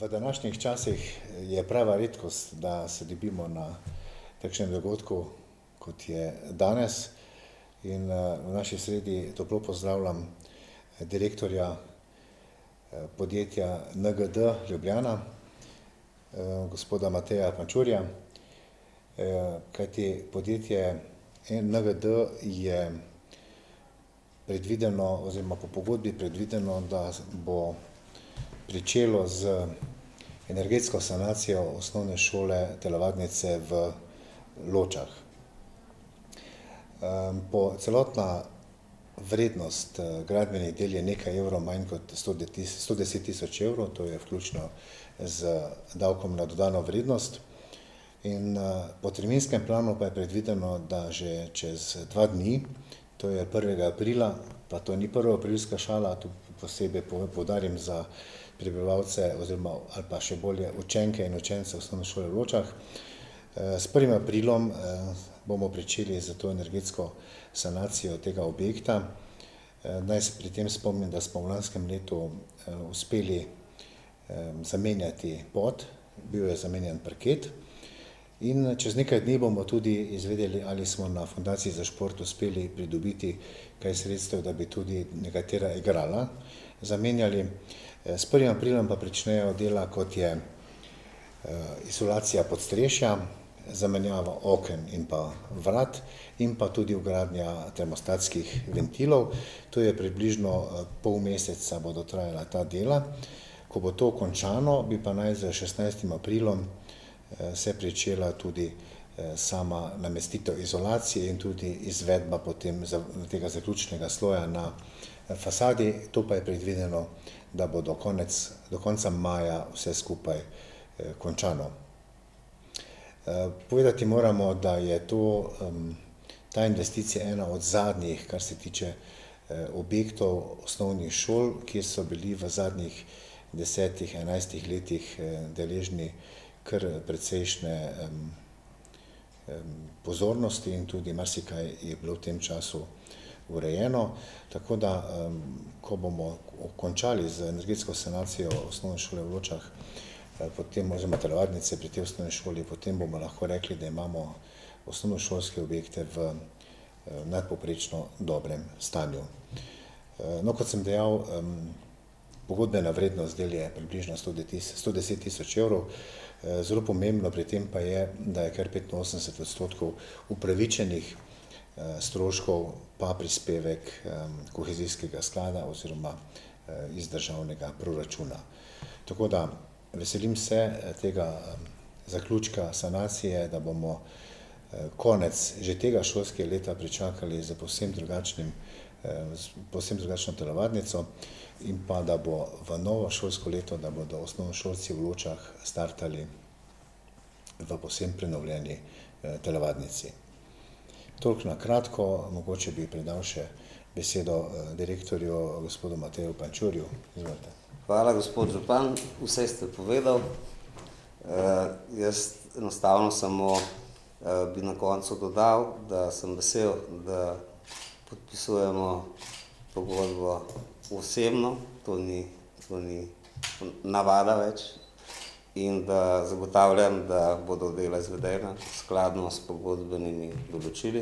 V današnjih časih je prava redkost, da se dobimo na takšnem dogodku, kot je danes. In v naši sredi toplo pozdravljam direktorja podjetja NGD Ljubljana, gospoda Mateja Pančurja, kajti podjetje NGD je predvideno, oziroma po pogodbi predvideno, da bo pričelo z energetsko sanacijo osnovne šole telovadnice v Ločah. Celotna vrednost gradbenih del je nekaj evrov manj kot 110 tisoč evrov, to je vključno z davkom na dodano vrednost. In po terminskem planu pa je predvideno, da že čez 2 dni, to je 1. aprila, pa to ni prvoaprilska šala, tu posebej poudarim za prebivalce oziroma ali pa še bolje učenke in učence osnovne šole v Ločah. S 1. aprilom bomo pričeli z to energetsko sanacijo tega objekta. Naj se pri tem spomnim, da smo v lanskem letu uspeli zamenjati pod, bil je zamenjan parket. In čez nekaj dni bomo tudi izvedeli, ali smo na Fundaciji za šport uspeli pridobiti kaj sredstev, da bi tudi nekatera igrala zamenjali. S 1. aprilom pa pričnejo dela, kot je izolacija podstrešja, zamenjava oken in pa vrat in pa tudi vgradnja termostatskih ventilov. To je približno pol meseca bodo trajala ta dela. Ko bo to končano, bi pa naj z 16. aprilom se pričela tudi sama namestitev izolacije in tudi izvedba potem tega zaključnega sloja na fasadi. To pa je predvideno, da bo do konca maja vse skupaj končano. Povedati moramo, da je ta investicija ena od zadnjih, kar se tiče objektov osnovnih šol, ki so bili v zadnjih 10-11 letih deležni kar precejšnje pozornosti in tudi marsikaj je bilo v tem času urejeno. Tako da, ko bomo končali z energetsko sanacijo osnovne šole v Ločah, oziroma telovadnice pri tej osnovni šoli, potem bomo lahko rekli, da imamo osnovnošolske objekte v nadpovprečno dobrem stanju. No, kot sem dejal, pogodbena vrednost del je približno 110 tisoč evrov. Zelo pomembno pri tem pa je, da je kar 85% upravičenih stroškov pa prispevek kohezijskega sklada oziroma iz državnega proračuna. Tako da veselim se tega zaključka sanacije, da bomo konec že tega šolskega leta pričakali z povsem drugačno telovadnico in pa da bo v novo šolsko leto, da bodo osnovnošolci v Ločah startali v povsem prenovljeni telovadnici. Toliko na kratko, mogoče bi predal še besedo direktorju, gospodu Mateju Pančurju. Izvolite. Hvala, gospod župan, vse ste povedal. Jaz enostavno samo bi na koncu dodal, da sem vesel, da podpisujemo pogodbo osebno, to ni navada več, in da zagotavljam, da bodo dela izvedena skladno s pogodbenimi določili.